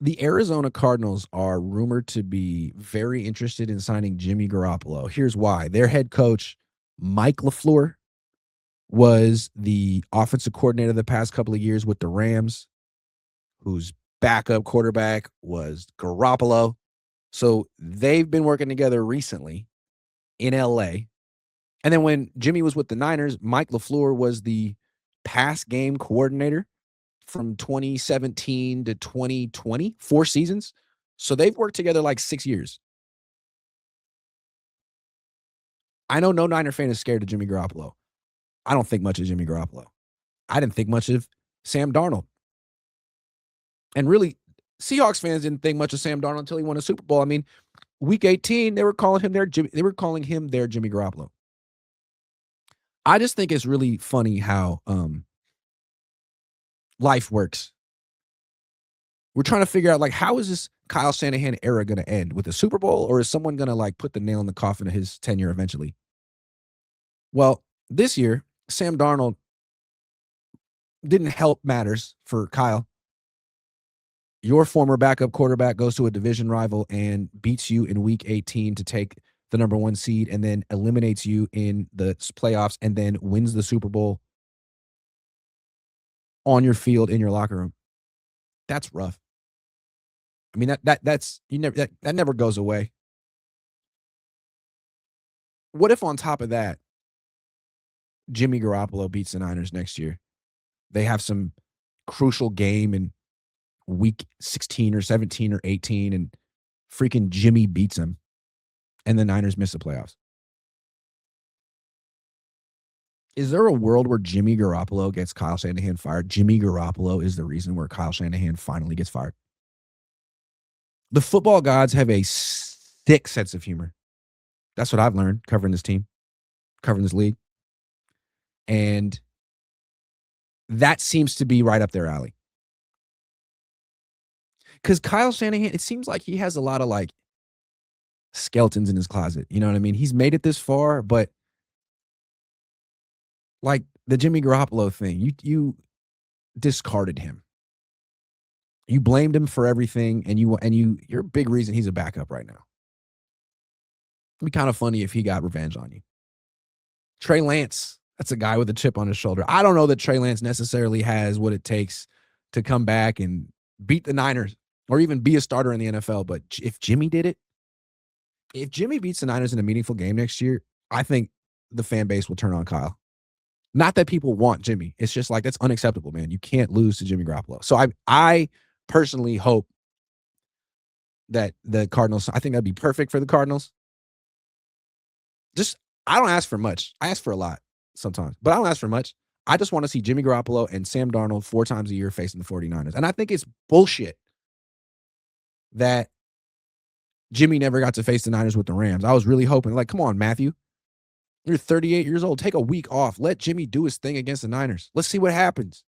The Arizona Cardinals are rumored to be very interested in signing Jimmy Garoppolo. Here's why. Their head coach, Mike LaFleur, was the offensive coordinator the past couple of years with the Rams, whose backup quarterback was Garoppolo. So they've been working together recently in LA. And then when Jimmy was with the Niners, Mike LaFleur was the pass game coordinator from 2017 to 2020, 4 seasons. So they've worked together like 6 years. I know no Niner fan is scared of Jimmy Garoppolo. I don't think much of Jimmy Garoppolo. I didn't think much of Sam Darnold. And really, Seahawks fans didn't think much of Sam Darnold until he won a Super Bowl. I mean, week 18, they were calling him their Jimmy Garoppolo. I just think it's really funny how life works. We're trying to figure out, like, how is this Kyle Shanahan era going to end? With a Super Bowl, or is someone going to, like, put the nail in the coffin of his tenure eventually? Well, this year, Sam Darnold didn't help matters for Kyle. Your former backup quarterback goes to a division rival and beats you in week 18 to take the number 1 seed, and then eliminates you in the playoffs, and then wins the Super Bowl on your field in your locker room. That's rough. I mean, that's you never that never goes away. What if on top of that, Jimmy Garoppolo beats the Niners next year? They have some crucial game in week 16 or 17 or 18, and freaking Jimmy beats them, and the Niners miss the playoffs. Is there a world where Jimmy Garoppolo gets Kyle Shanahan fired? Jimmy Garoppolo is the reason where Kyle Shanahan finally gets fired. The football gods have a sick sense of humor. That's what I've learned covering this team, covering this league. And that seems to be right up their alley. Because Kyle Shanahan, it seems like he has a lot of, like, skeletons in his closet. You know what I mean? He's made it this far, but like the Jimmy Garoppolo thing, you discarded him. You blamed him for everything, and you're a big reason he's a backup right now. It'd be kind of funny if he got revenge on you. Trey Lance, that's a guy with a chip on his shoulder. I don't know that Trey Lance necessarily has what it takes to come back and beat the Niners or even be a starter in the NFL. But if Jimmy did it, if Jimmy beats the Niners in a meaningful game next year, I think the fan base will turn on Kyle. Not that people want Jimmy. It's just like, that's unacceptable, man. You can't lose to Jimmy Garoppolo. So I personally hope that the Cardinals, I think that'd be perfect for the Cardinals. Just, I don't ask for much. I ask for a lot sometimes, but I don't ask for much. I just want to see Jimmy Garoppolo and Sam Darnold 4 times a year facing the 49ers. And I think it's bullshit that Jimmy never got to face the Niners with the Rams. I was really hoping, like, come on, Matthew. You're 38 years old. Take a week off. Let Jimmy do his thing against the Niners. Let's see what happens.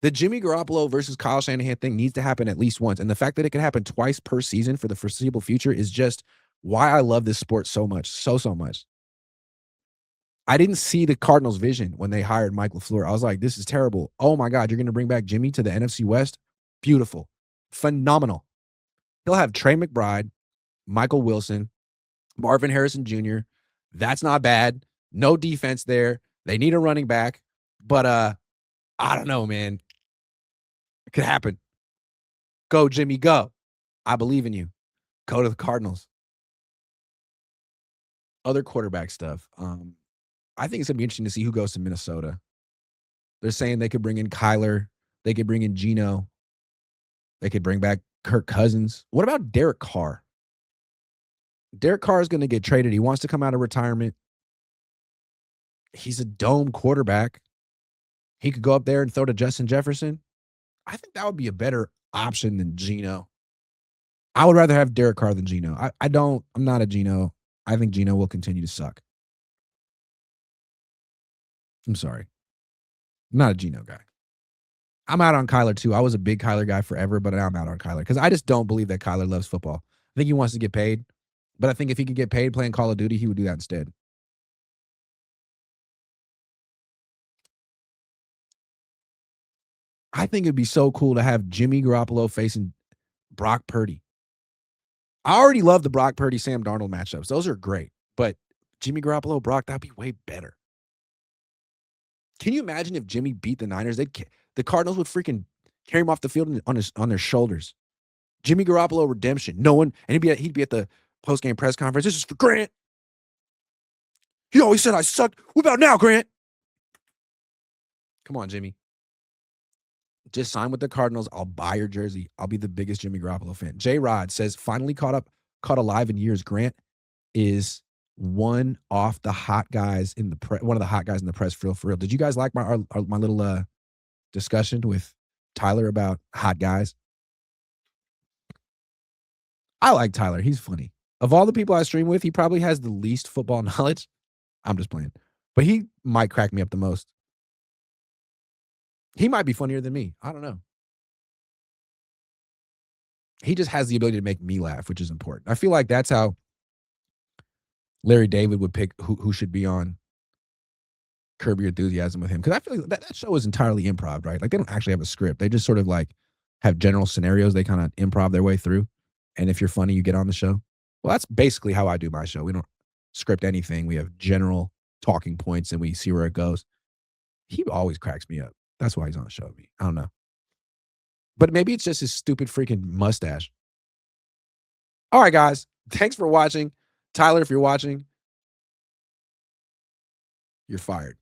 The Jimmy Garoppolo versus Kyle Shanahan thing needs to happen at least once. And the fact that it can happen twice per season for the foreseeable future is just why I love this sport so much. So much. I didn't see the Cardinals' vision when they hired Mike LaFleur. I was like, this is terrible. Oh my God, you're going to bring back Jimmy to the NFC West? Beautiful. Phenomenal. He'll have Trey McBride, Michael Wilson, Marvin Harrison Jr. That's not bad. No defense there. They need a running back. But I don't know, man. It could happen. Go, Jimmy, go. I believe in you. Go to the Cardinals. Other quarterback stuff. I think it's going to be interesting to see who goes to Minnesota. They're saying they could bring in Kyler. They could bring in Geno. They could bring back Kirk Cousins. What about Derek Carr? Derek Carr is going to get traded. He wants to come out of retirement. He's a dome quarterback. He could go up there and throw to Justin Jefferson. I think that would be a better option than Geno. I would rather have Derek Carr than Geno. I'm not a Geno. I think Geno will continue to suck. I'm sorry. I'm not a Geno guy. I'm out on Kyler too. I was a big Kyler guy forever, but now I'm out on Kyler because I just don't believe that Kyler loves football. I think he wants to get paid, but I think if he could get paid playing Call of Duty, he would do that instead. I think it'd be so cool to have Jimmy Garoppolo facing Brock Purdy. I already love the Brock Purdy Sam Darnold matchups. Those are great. But Jimmy Garoppolo, Brock, that'd be way better. Can you imagine if Jimmy beat the Niners? The Cardinals would freaking carry him off the field on their shoulders. Jimmy Garoppolo redemption. No one, and he'd be at the post game press conference. This is for Grant. He always said I sucked. What about now, Grant? Come on, Jimmy. Just sign with the Cardinals. I'll buy your jersey. I'll be the biggest Jimmy Garoppolo fan. J. Rod says, finally caught alive in years. Grant is one of the hot guys in the press for real. Did you guys like my little discussion with Tyler about hot guys? I like Tyler. He's funny. Of all the people I stream with, he probably has the least football knowledge. I'm just playing. But he might crack me up the most. He might be funnier than me. I don't know. He just has the ability to make me laugh, which is important. I feel like that's how Larry David would pick who should be on Curb Your Enthusiasm with him. Because I feel like that show is entirely improv, right? Like they don't actually have a script. They just sort of like have general scenarios they kind of improv their way through. And if you're funny, you get on the show. Well, that's basically how I do my show. We don't script anything. We have general talking points and we see where it goes. He always cracks me up. That's why he's on the show with me. I don't know. But maybe it's just his stupid freaking mustache. All right, guys. Thanks for watching. Tyler, if you're watching, you're fired.